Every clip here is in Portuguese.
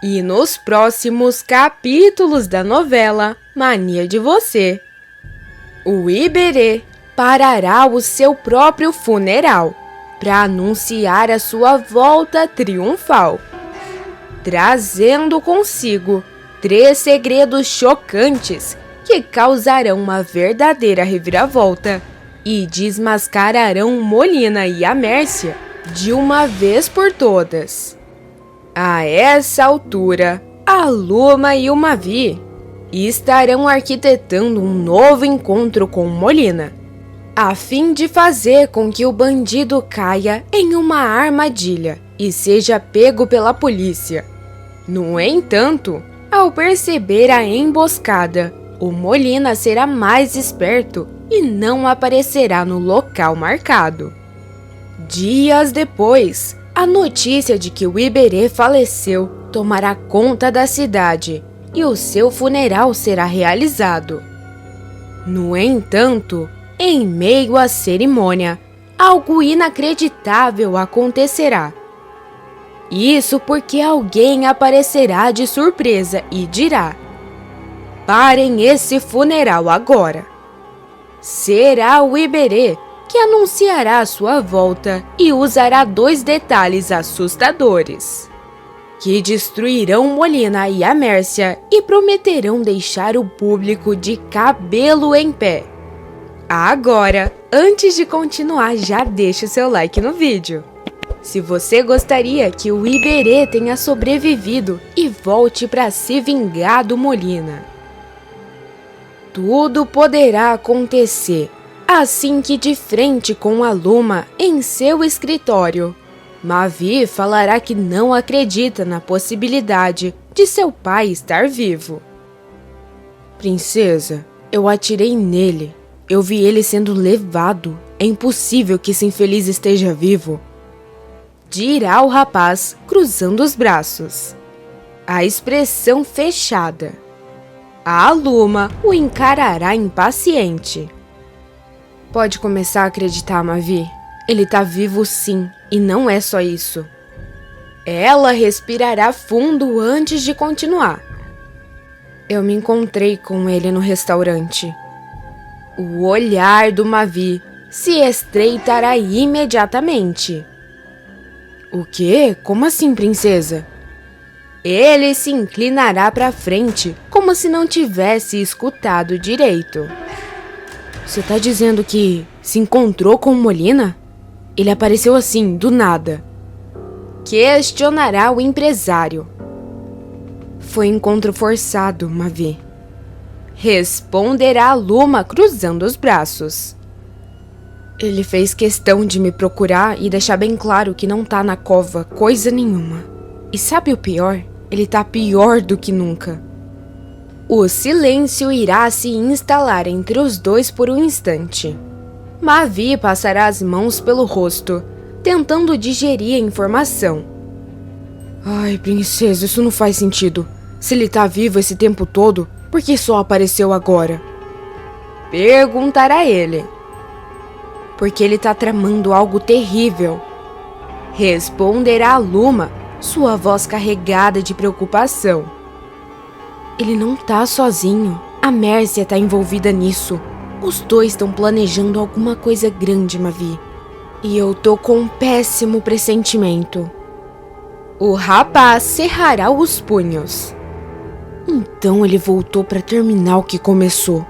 E nos próximos capítulos da novela Mania de Você, o Iberê parará o seu próprio funeral para anunciar a sua volta triunfal, trazendo consigo 3 segredos chocantes que causarão uma verdadeira reviravolta e desmascararão Molina e a Mércia de uma vez por todas. A essa altura, a Luma e o Mavi estarão arquitetando um novo encontro com Molina, a fim de fazer com que o bandido caia em uma armadilha e seja pego pela polícia. No entanto, ao perceber a emboscada, o Molina será mais esperto e não aparecerá no local marcado. Dias depois, a notícia de que o Iberê faleceu tomará conta da cidade e o seu funeral será realizado. No entanto, em meio à cerimônia, algo inacreditável acontecerá. Isso porque alguém aparecerá de surpresa e dirá: "Parem esse funeral agora." Será o Iberê que anunciará a sua volta e usará 2 detalhes assustadores, que destruirão Molina e a Mércia e prometerão deixar o público de cabelo em pé. Agora, antes de continuar, já deixa o seu like no vídeo. Se você gostaria que o Iberê tenha sobrevivido e volte para se vingar do Molina. Tudo poderá acontecer assim que, de frente com a Luma em seu escritório, Mavi falará que não acredita na possibilidade de seu pai estar vivo. "Princesa, eu atirei nele. Eu vi ele sendo levado. É impossível que esse infeliz esteja vivo", dirá o rapaz, cruzando os braços, a expressão fechada. A Luma o encarará impaciente. "Pode começar a acreditar, Mavi. Ele tá vivo sim, e não é só isso." Ela respirará fundo antes de continuar. "Eu me encontrei com ele no restaurante." O olhar do Mavi se estreitará imediatamente. "O quê? Como assim, princesa?" Ele se inclinará para frente, como se não tivesse escutado direito. "Você tá dizendo que se encontrou com Molina? Ele apareceu assim, do nada?" questionará o empresário. "Foi encontro forçado, Mavi." responderá a Luma, cruzando os braços. "Ele fez questão de me procurar e deixar bem claro que não tá na cova coisa nenhuma. E sabe o pior? Ele tá pior do que nunca." O silêncio irá se instalar entre os dois por um instante. Mavi passará as mãos pelo rosto, tentando digerir a informação. "Ai, princesa, isso não faz sentido. Se ele tá vivo esse tempo todo, por que só apareceu agora?" perguntará ele. "Porque ele tá tramando algo terrível", responderá a Luma, sua voz carregada de preocupação. "Ele não tá sozinho. A Mércia tá envolvida nisso. Os 2 estão planejando alguma coisa grande, Mavi. E eu tô com um péssimo pressentimento." O rapaz cerrará os punhos. "Então ele voltou para terminar o que começou."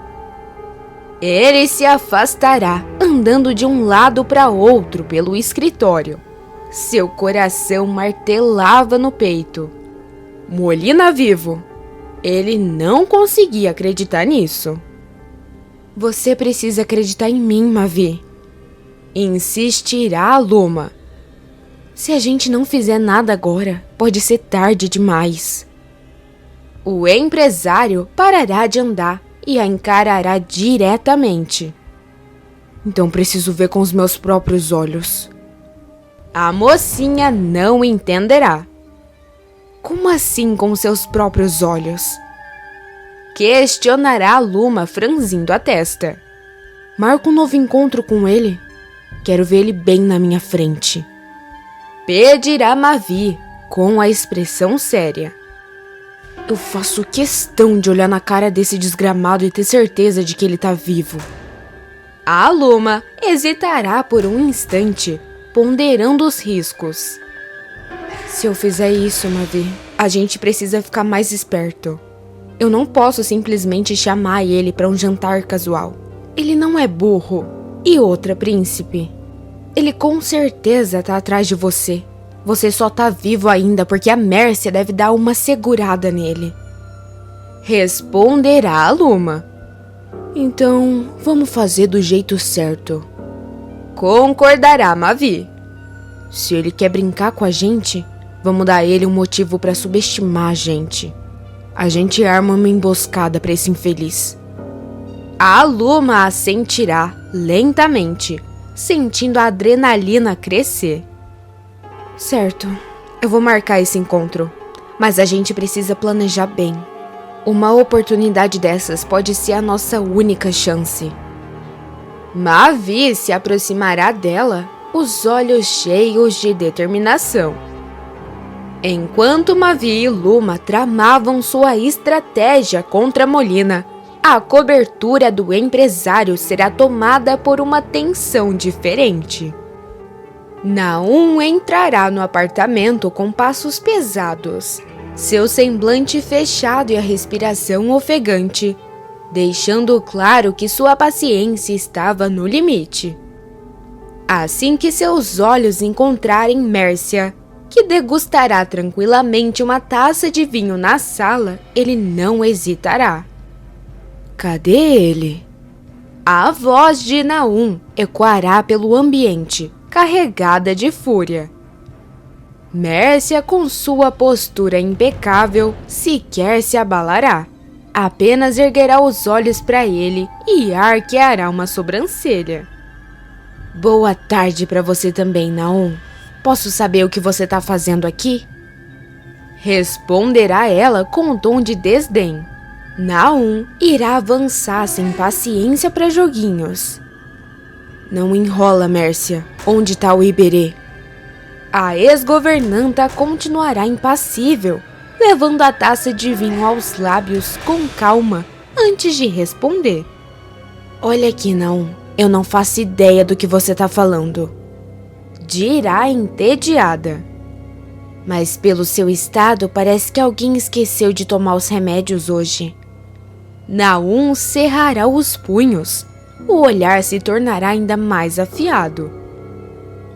Ele se afastará, andando de um lado para outro pelo escritório. Seu coração martelava no peito. Molina vivo? Ele não conseguia acreditar nisso. "Você precisa acreditar em mim, Mavi", insistirá a Luma. "Se a gente não fizer nada agora, pode ser tarde demais." O empresário parará de andar e a encarará diretamente. "Então preciso ver com os meus próprios olhos." A mocinha não entenderá. "Como assim com seus próprios olhos?" questionará a Luma, franzindo a testa. "Marco um novo encontro com ele. Quero ver ele bem na minha frente." pedirá Mavi, com a expressão séria. Eu faço questão de olhar na cara desse desgramado e ter certeza de que ele tá vivo. A Luma hesitará por um instante, ponderando os riscos. Se eu fizer isso, Mavi, a gente precisa ficar mais esperto. Eu não posso simplesmente chamar ele para um jantar casual. Ele não é burro. E outra, príncipe. Ele com certeza tá atrás de você. Você só tá vivo ainda porque a Mércia deve dar uma segurada nele. Responderá a Luma. Então, vamos fazer do jeito certo. Concordará Mavi. Se ele quer brincar com a gente, vamos dar a ele um motivo para subestimar a gente. A gente arma uma emboscada para esse infeliz. A Luma assentirá lentamente, sentindo a adrenalina crescer. Certo, eu vou marcar esse encontro, mas a gente precisa planejar bem. Uma oportunidade dessas pode ser a nossa única chance. Mavi se aproximará dela, os olhos cheios de determinação. Enquanto Mavi e Luma tramavam sua estratégia contra Molina, a cobertura do empresário será tomada por uma tensão diferente. Naum entrará no apartamento com passos pesados, seu semblante fechado e a respiração ofegante, deixando claro que sua paciência estava no limite. Assim que seus olhos encontrarem Mércia, que degustará tranquilamente uma taça de vinho na sala, ele não hesitará. Cadê ele? A voz de Naum ecoará pelo ambiente, carregada de fúria. Mércia, com sua postura impecável, sequer se abalará. Apenas erguerá os olhos para ele e arqueará uma sobrancelha. Boa tarde para você também, Naum. Posso saber o que você tá fazendo aqui? Responderá ela com um tom de desdém. Naum irá avançar sem paciência para joguinhos. Não enrola, Mércia. Onde tá o Iberê? A ex-governanta continuará impassível, levando a taça de vinho aos lábios com calma antes de responder. Olha aqui, Naum. Eu não faço ideia do que você tá falando. Dirá entediada. Mas pelo seu estado, parece que alguém esqueceu de tomar os remédios hoje. Naum cerrará os punhos. O olhar se tornará ainda mais afiado.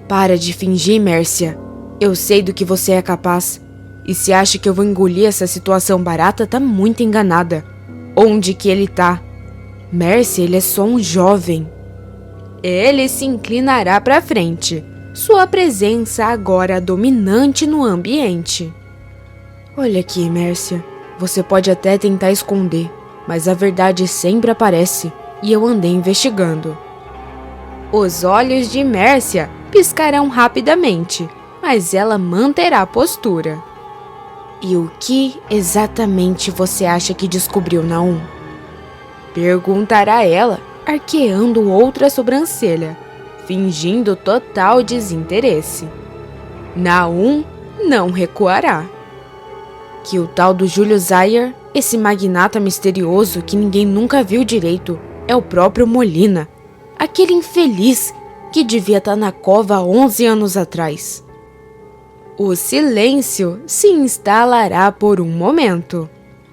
Para de fingir, Mércia. Eu sei do que você é capaz. E se acha que eu vou engolir essa situação barata, tá muito enganada. Onde que ele tá? Mércia, ele é só um jovem. Ele se inclinará para frente, sua presença agora dominante no ambiente. Olha aqui, Mércia. Você pode até tentar esconder, mas a verdade sempre aparece, e eu andei investigando. Os olhos de Mércia piscarão rapidamente, mas ela manterá a postura. E o que exatamente você acha que descobriu, Naum? Perguntará ela, arqueando outra sobrancelha, fingindo total desinteresse. Naum não recuará. Que o tal do Júlio Zayer, esse magnata misterioso que ninguém nunca viu direito, é o próprio Molina, aquele infeliz que devia estar na cova há 11 anos atrás. O silêncio se instalará por um momento,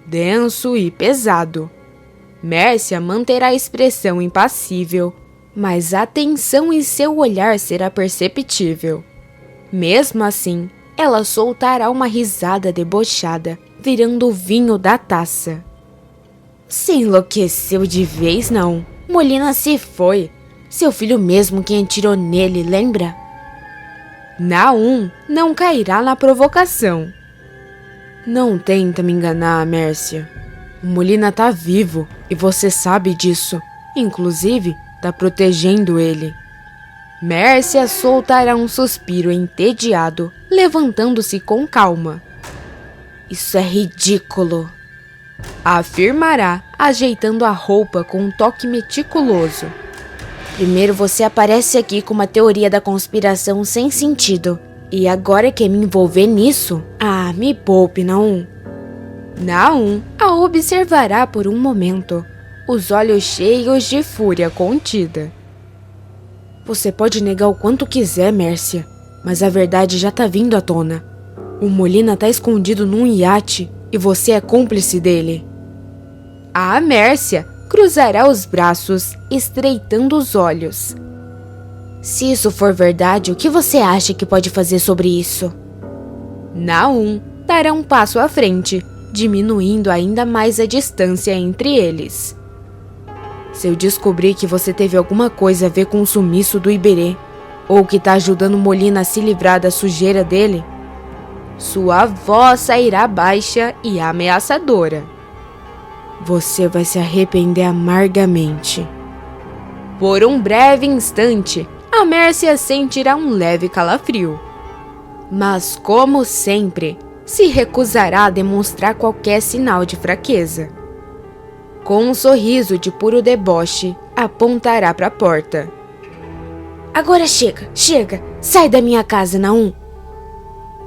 denso e pesado. Mércia manterá a expressão impassível, mas a tensão em seu olhar será perceptível. Mesmo assim, ela soltará uma risada debochada, virando o vinho da taça. Se enlouqueceu de vez, não? Molina se foi. Seu filho mesmo quem atirou nele, lembra? Naum não cairá na provocação. Não tenta me enganar, Mércia. O Molina tá vivo e você sabe disso. Inclusive, tá protegendo ele. Mércia soltará um suspiro entediado, levantando-se com calma. Isso é ridículo, afirmará, ajeitando a roupa com um toque meticuloso. Primeiro você aparece aqui com uma teoria da conspiração sem sentido. E agora quer me envolver nisso? Ah, me poupe, não. Naum a observará por um momento, os olhos cheios de fúria contida. Você pode negar o quanto quiser, Mércia, mas a verdade já tá vindo à tona. O Molina tá escondido num iate e você é cúmplice dele. A Mércia cruzará os braços, estreitando os olhos. Se isso for verdade, o que você acha que pode fazer sobre isso? Naum dará um passo à frente, diminuindo ainda mais a distância entre eles. Se eu descobrir que você teve alguma coisa a ver com o sumiço do Iberê, ou que tá ajudando Molina a se livrar da sujeira dele, sua voz sairá baixa e ameaçadora. Você vai se arrepender amargamente. Por um breve instante, a Mércia sentirá um leve calafrio. Mas, como sempre, se recusará a demonstrar qualquer sinal de fraqueza. Com um sorriso de puro deboche, apontará para a porta. Agora chega, sai da minha casa, Naum.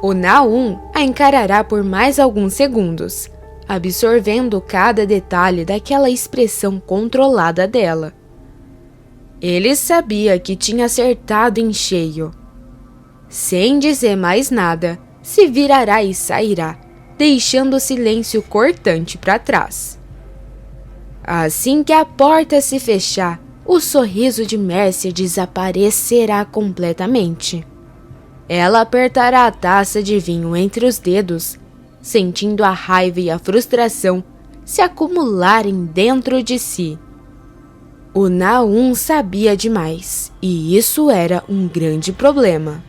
O Naum a encarará por mais alguns segundos, absorvendo cada detalhe daquela expressão controlada dela. Ele sabia que tinha acertado em cheio. Sem dizer mais nada, se virará e sairá, deixando o silêncio cortante para trás. Assim que a porta se fechar, o sorriso de Mércia desaparecerá completamente. Ela apertará a taça de vinho entre os dedos, sentindo a raiva e a frustração se acumularem dentro de si. O Naum sabia demais, e isso era um grande problema.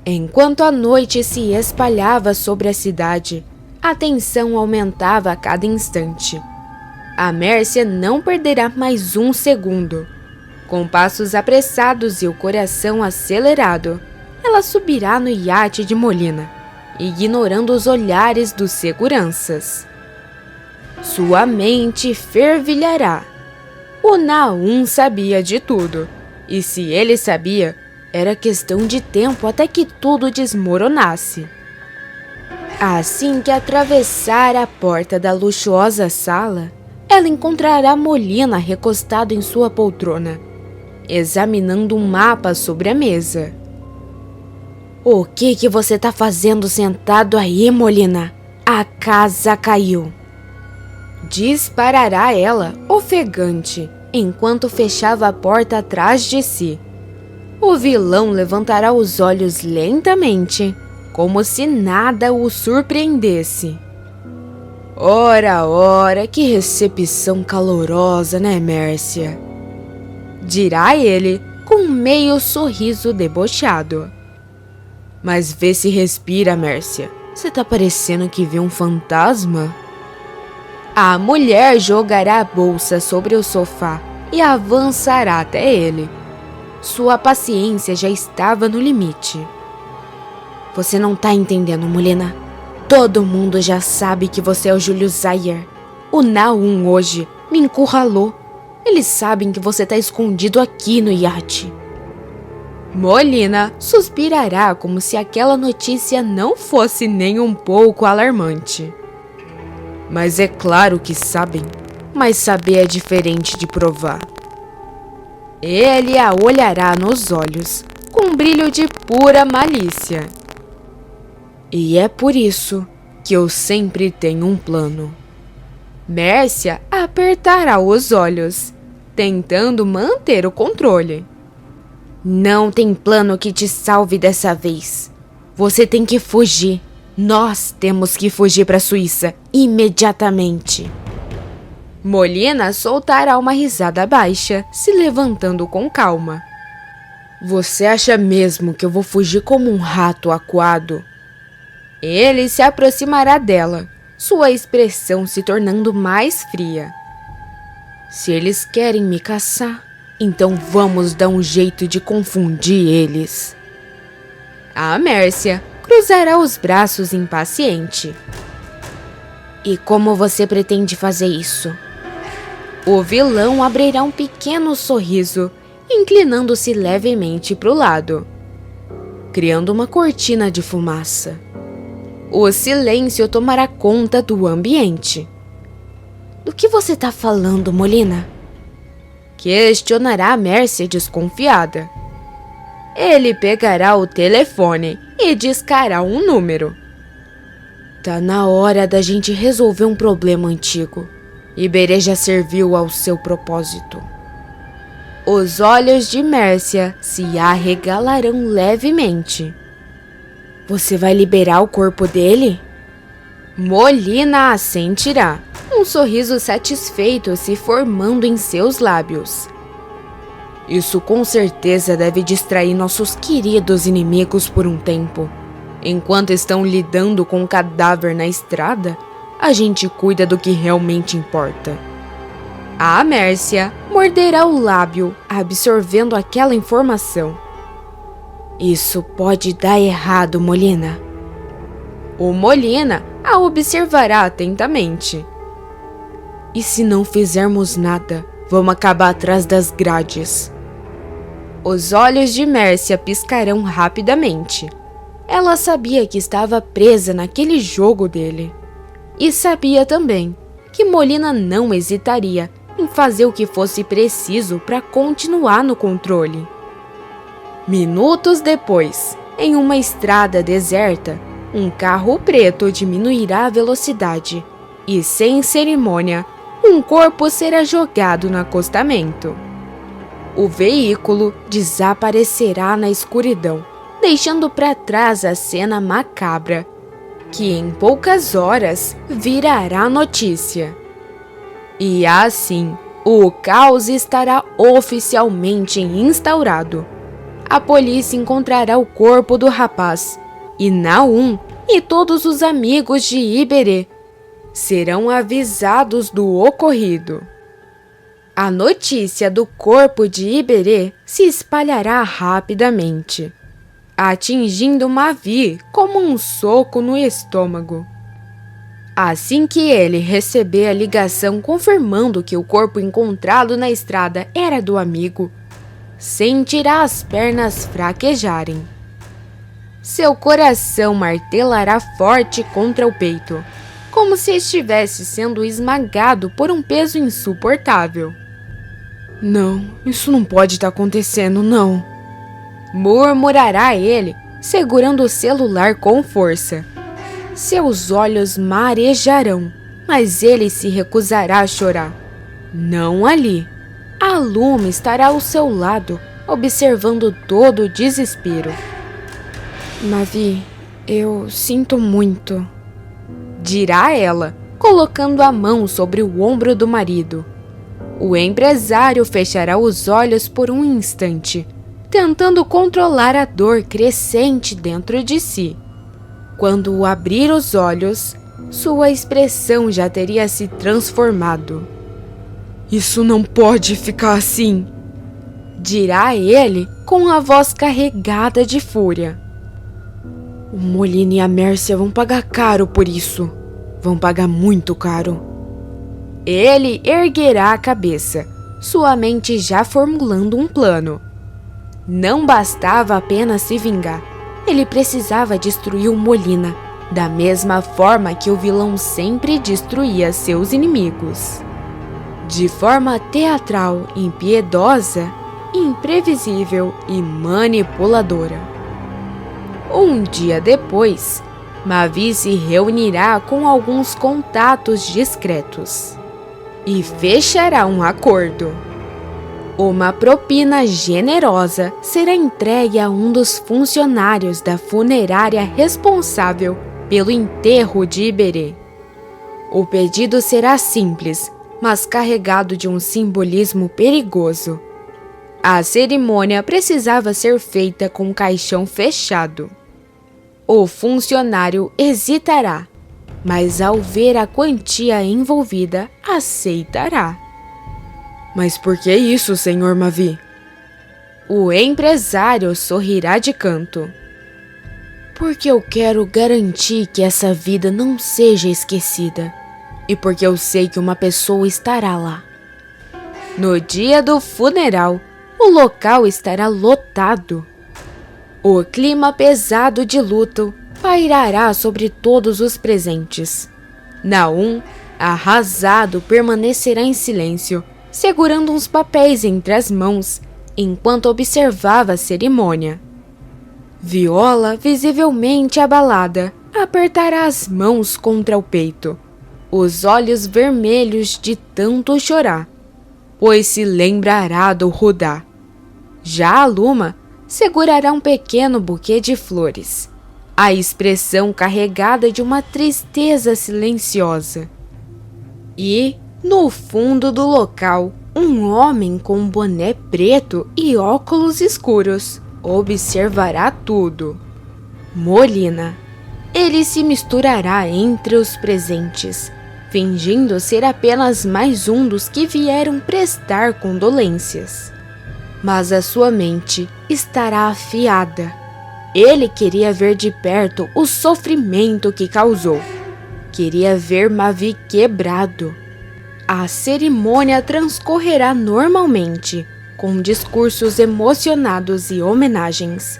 Enquanto a noite se espalhava sobre a cidade, a tensão aumentava a cada instante. A Mércia não perderá mais um segundo. Com passos apressados e o coração acelerado, ela subirá no iate de Molina, ignorando os olhares dos seguranças. Sua mente fervilhará. O Naum sabia de tudo, e se ele sabia, era questão de tempo até que tudo desmoronasse. Assim que atravessar a porta da luxuosa sala, ela encontrará Molina recostado em sua poltrona, examinando um mapa sobre a mesa. O que você tá fazendo sentado aí, Molina? A casa caiu. Disparará ela, ofegante, enquanto fechava a porta atrás de si. O vilão levantará os olhos lentamente, como se nada o surpreendesse. Ora, que recepção calorosa, né, Mércia? Dirá ele, com um meio sorriso debochado. Mas vê se respira, Mércia. Você tá parecendo que vê um fantasma? A mulher jogará a bolsa sobre o sofá e avançará até ele. Sua paciência já estava no limite. Você não tá entendendo, Molina. Todo mundo já sabe que você é o Júlio Zayer. O Naum hoje me encurralou. Eles sabem que você tá escondido aqui no iate. Molina suspirará como se aquela notícia não fosse nem um pouco alarmante. Mas é claro que sabem, mas saber é diferente de provar. Ele a olhará nos olhos, com um brilho de pura malícia. E é por isso que eu sempre tenho um plano. Mércia apertará os olhos, tentando manter o controle. Não tem plano que te salve dessa vez. Você tem que fugir. Nós temos que fugir para a Suíça imediatamente. Molina soltará uma risada baixa, se levantando com calma. Você acha mesmo que eu vou fugir como um rato acuado? Ele se aproximará dela, sua expressão se tornando mais fria. Se eles querem me caçar, então vamos dar um jeito de confundir eles. A Mércia cruzará os braços impaciente. E como você pretende fazer isso? O vilão abrirá um pequeno sorriso, inclinando-se levemente para o lado, criando uma cortina de fumaça. O silêncio tomará conta do ambiente. Do que você tá falando, Molina? Questionará Mércia desconfiada. Ele pegará o telefone e discará um número. Tá na hora da gente resolver um problema antigo. Iberê já serviu ao seu propósito. Os olhos de Mércia se arregalarão levemente. Você vai liberar o corpo dele? Molina assentirá, um sorriso satisfeito se formando em seus lábios. Isso com certeza deve distrair nossos queridos inimigos por um tempo. Enquanto estão lidando com um cadáver na estrada, a gente cuida do que realmente importa. A Mércia morderá o lábio, absorvendo aquela informação. Isso pode dar errado, Molina. O Molina a observará atentamente. E se não fizermos nada, vamos acabar atrás das grades. Os olhos de Mércia piscarão rapidamente. Ela sabia que estava presa naquele jogo dele. E sabia também que Molina não hesitaria em fazer o que fosse preciso para continuar no controle. Minutos depois, em uma estrada deserta, um carro preto diminuirá a velocidade e, sem cerimônia, um corpo será jogado no acostamento. O veículo desaparecerá na escuridão, deixando para trás a cena macabra, que em poucas horas virará notícia. E assim, o caos estará oficialmente instaurado. A polícia encontrará o corpo do rapaz, e Naum e todos os amigos de Iberê serão avisados do ocorrido. A notícia do corpo de Iberê se espalhará rapidamente, atingindo Mavi como um soco no estômago. Assim que ele receber a ligação confirmando que o corpo encontrado na estrada era do amigo, sentirá as pernas fraquejarem. Seu coração martelará forte contra o peito, como se estivesse sendo esmagado por um peso insuportável. Não, isso não pode estar acontecendo, não. Murmurará ele, segurando o celular com força. Seus olhos marejarão, mas ele se recusará a chorar. Não ali. A Luma estará ao seu lado, observando todo o desespero. Mavi, eu sinto muito, dirá ela, colocando a mão sobre o ombro do marido. O empresário fechará os olhos por um instante, tentando controlar a dor crescente dentro de si. Quando abrir os olhos, sua expressão já teria se transformado. Isso não pode ficar assim, dirá ele com a voz carregada de fúria. O Molina e a Mércia vão pagar caro por isso. Vão pagar muito caro. Ele erguerá a cabeça, sua mente já formulando um plano. Não bastava apenas se vingar. Ele precisava destruir o Molina, da mesma forma que o vilão sempre destruía seus inimigos. De forma teatral, impiedosa, imprevisível e manipuladora. Um dia depois, Mavi se reunirá com alguns contatos discretos e fechará um acordo. Uma propina generosa será entregue a um dos funcionários da funerária responsável pelo enterro de Iberê. O pedido será simples, mas carregado de um simbolismo perigoso. A cerimônia precisava ser feita com o caixão fechado. O funcionário hesitará, mas ao ver a quantia envolvida, aceitará. Mas por que isso, senhor Mavi? O empresário sorrirá de canto. Porque eu quero garantir que essa vida não seja esquecida. E porque eu sei que uma pessoa estará lá. No dia do funeral, o local estará lotado. O clima pesado de luto pairará sobre todos os presentes. Nahum, arrasado, permanecerá em silêncio, segurando uns papéis entre as mãos, enquanto observava a cerimônia. Viola, visivelmente abalada, apertará as mãos contra o peito, os olhos vermelhos de tanto chorar, pois se lembrará do Rudá. Já a Luma segurará um pequeno buquê de flores, a expressão carregada de uma tristeza silenciosa. E, no fundo do local, um homem com um boné preto e óculos escuros observará tudo. Molina. Ele se misturará entre os presentes, fingindo ser apenas mais um dos que vieram prestar condolências. Mas a sua mente estará afiada. Ele queria ver de perto o sofrimento que causou. Queria ver Mavi quebrado. A cerimônia transcorrerá normalmente, com discursos emocionados e homenagens.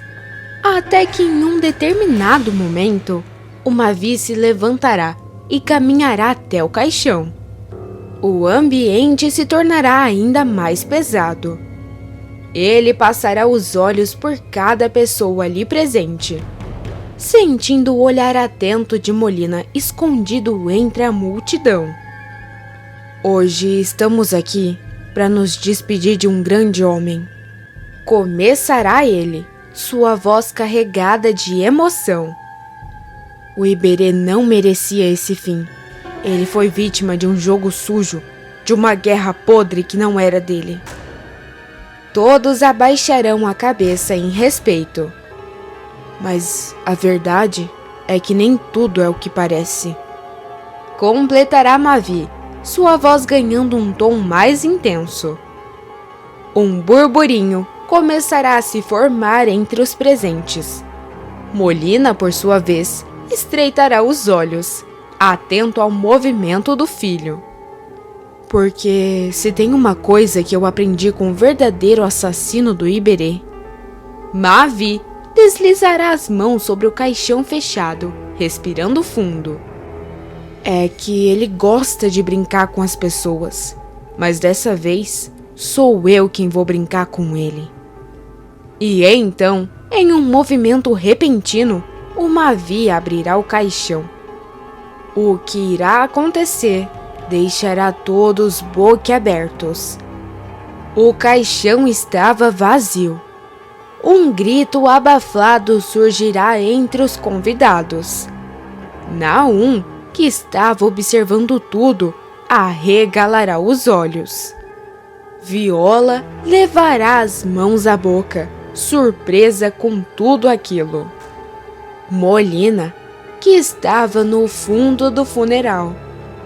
Até que em um determinado momento, o Mavi se levantará e caminhará até o caixão. O ambiente se tornará ainda mais pesado. Ele passará os olhos por cada pessoa ali presente, sentindo o olhar atento de Molina escondido entre a multidão. Hoje estamos aqui para nos despedir de um grande homem. Começará ele, sua voz carregada de emoção. O Iberê não merecia esse fim. Ele foi vítima de um jogo sujo, de uma guerra podre que não era dele. Todos abaixarão a cabeça em respeito. Mas a verdade é que nem tudo é o que parece. Completará Mavi, sua voz ganhando um tom mais intenso. Um burburinho começará a se formar entre os presentes. Molina, por sua vez, estreitará os olhos, atento ao movimento do filho. Porque se tem uma coisa que eu aprendi com o verdadeiro assassino do Iberê, Mavi deslizará as mãos sobre o caixão fechado, respirando fundo. É que ele gosta de brincar com as pessoas, mas dessa vez sou eu quem vou brincar com ele. E então, em um movimento repentino, o Mavi abrirá o caixão. O que irá acontecer deixará todos boquiabertos. O caixão estava vazio. Um grito abafado surgirá entre os convidados. Nahum, que estava observando tudo, arregalará os olhos. Viola levará as mãos à boca, surpresa com tudo aquilo. Molina, que estava no fundo do funeral,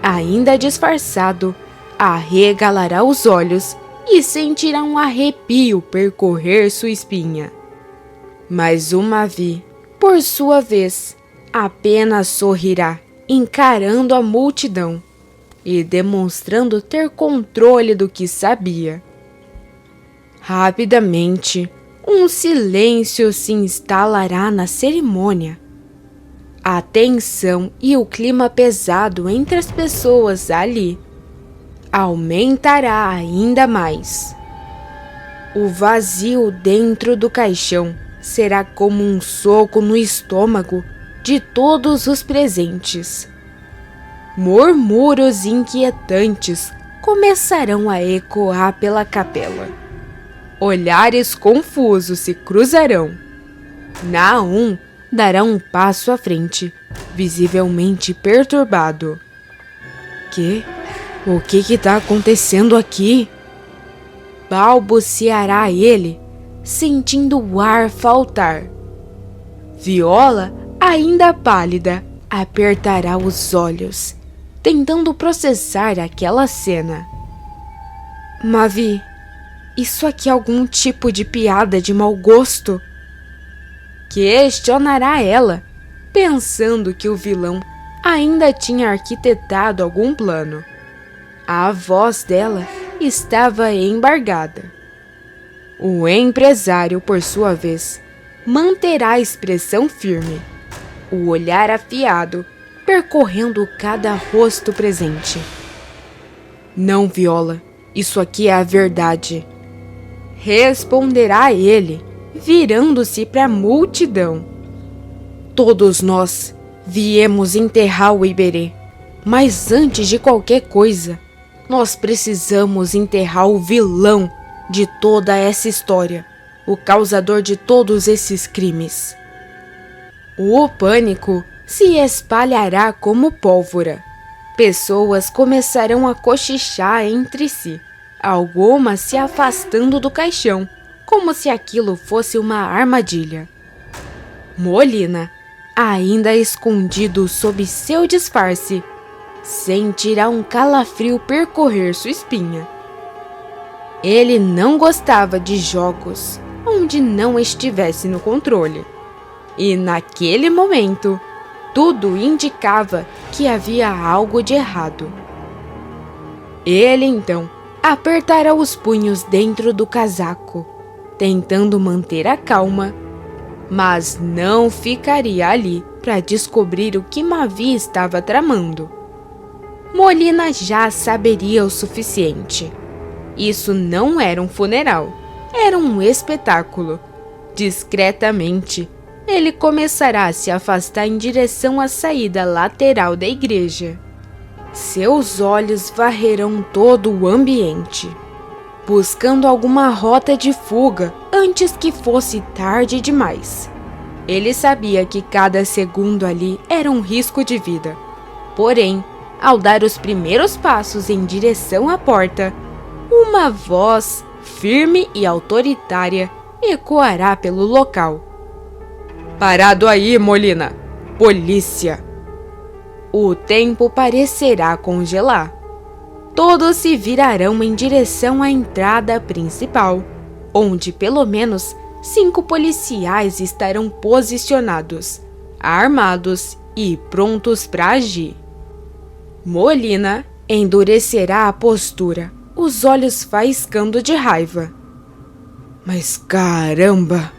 ainda disfarçado, arregalará os olhos e sentirá um arrepio percorrer sua espinha. Mas o Mavi, por sua vez, apenas sorrirá, encarando a multidão e demonstrando ter controle do que sabia. Rapidamente, um silêncio se instalará na cerimônia. A tensão e o clima pesado entre as pessoas ali aumentará ainda mais. O vazio dentro do caixão será como um soco no estômago de todos os presentes. Murmúrios inquietantes começarão a ecoar pela capela. Olhares confusos se cruzarão. Nahum dará um passo à frente, visivelmente perturbado. O que está acontecendo aqui? Balbuciará ele, sentindo o ar faltar. Viola, ainda pálida, apertará os olhos, tentando processar aquela cena. Mavi, isso aqui é algum tipo de piada de mau gosto? Questionará ela, pensando que o vilão ainda tinha arquitetado algum plano. A voz dela estava embargada. O empresário, por sua vez, manterá a expressão firme. o olhar afiado, percorrendo cada rosto presente. Não, Viola, isso aqui é a verdade. Responderá ele, virando-se para a multidão. Todos nós viemos enterrar o Iberê, mas antes de qualquer coisa, nós precisamos enterrar o vilão de toda essa história, o causador de todos esses crimes. O pânico se espalhará como pólvora. Pessoas começarão a cochichar entre si, algumas se afastando do caixão, como se aquilo fosse uma armadilha. Molina, ainda escondido sob seu disfarce, sentirá um calafrio percorrer sua espinha. Ele não gostava de jogos onde não estivesse no controle. E naquele momento, tudo indicava que havia algo de errado. Ele então apertará os punhos dentro do casaco, tentando manter a calma, mas não ficaria ali para descobrir o que Mavi estava tramando. Molina já saberia o suficiente. Isso não era um funeral, era um espetáculo. Discretamente, ele começará a se afastar em direção à saída lateral da igreja. Seus olhos varrerão todo o ambiente, buscando alguma rota de fuga antes que fosse tarde demais. Ele sabia que cada segundo ali era um risco de vida. Porém, ao dar os primeiros passos em direção à porta, uma voz firme e autoritária ecoará pelo local. Parado aí, Molina! Polícia! O tempo parecerá congelar. Todos se virarão em direção à entrada principal, onde pelo menos 5 policiais estarão posicionados, armados e prontos para agir. Molina endurecerá a postura, os olhos faiscando de raiva. Mas caramba!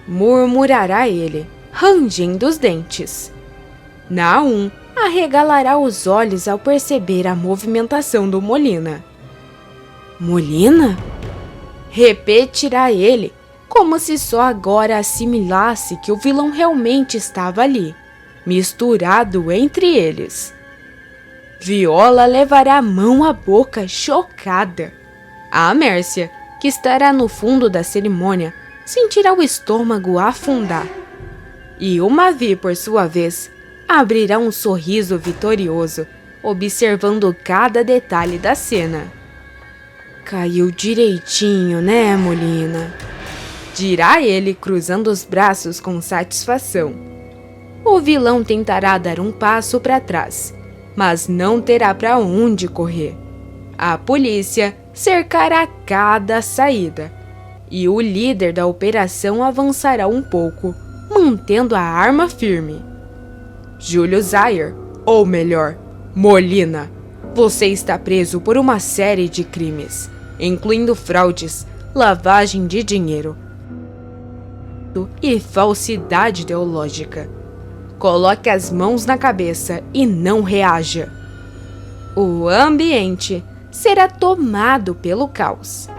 Murmurará ele, rangendo os dentes. Naum arregalará os olhos ao perceber a movimentação do Molina. Molina? Repetirá ele, como se só agora assimilasse que o vilão realmente estava ali, misturado entre eles. Viola levará a mão à boca, chocada. A Mércia, que estará no fundo da cerimônia, sentirá o estômago afundar. E o Mavi, por sua vez, abrirá um sorriso vitorioso, observando cada detalhe da cena. Caiu direitinho, né, Molina? Dirá ele, cruzando os braços com satisfação. O vilão tentará dar um passo para trás, mas não terá para onde correr. A polícia cercará cada saída, e o líder da operação avançará um pouco, mantendo a arma firme. Júlio Zayer, ou melhor, Molina, você está preso por uma série de crimes, incluindo fraudes, lavagem de dinheiro e falsidade ideológica. Coloque as mãos na cabeça e não reaja. O ambiente será tomado pelo caos.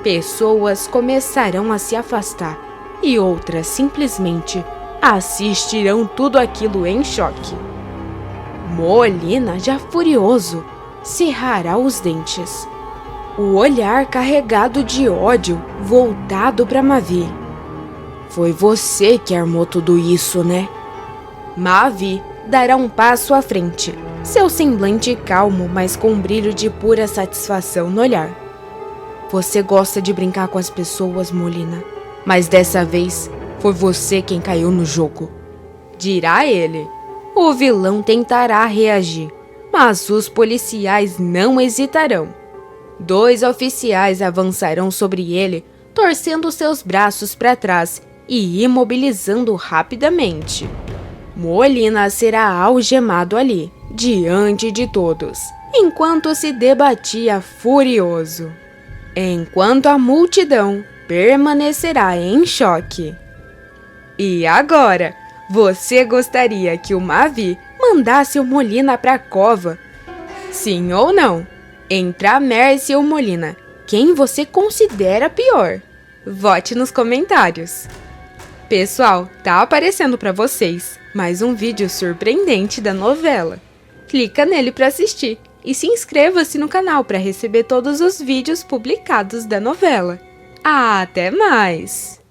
Pessoas começarão a se afastar e outras simplesmente assistirão tudo aquilo em choque. Molina, já furioso, cerrará os dentes, o olhar carregado de ódio voltado para Mavi. Foi você que armou tudo isso, né? Mavi dará um passo à frente, seu semblante calmo, mas com um brilho de pura satisfação no olhar. Você gosta de brincar com as pessoas, Molina, mas dessa vez foi você quem caiu no jogo. Dirá ele. O vilão tentará reagir, mas os policiais não hesitarão. 2 oficiais avançarão sobre ele, torcendo seus braços para trás e imobilizando rapidamente. Molina será algemado ali, diante de todos, enquanto se debatia furioso, enquanto a multidão permanecerá em choque. E agora, Você gostaria que o Mavi mandasse o Molina pra cova? Sim ou não? Entre a Mercy e o Molina, quem você considera pior? Vote nos comentários. Pessoal, tá aparecendo para vocês mais um vídeo surpreendente da novela. Clica nele para assistir e se inscreva-se no canal para receber todos os vídeos publicados da novela. Até mais!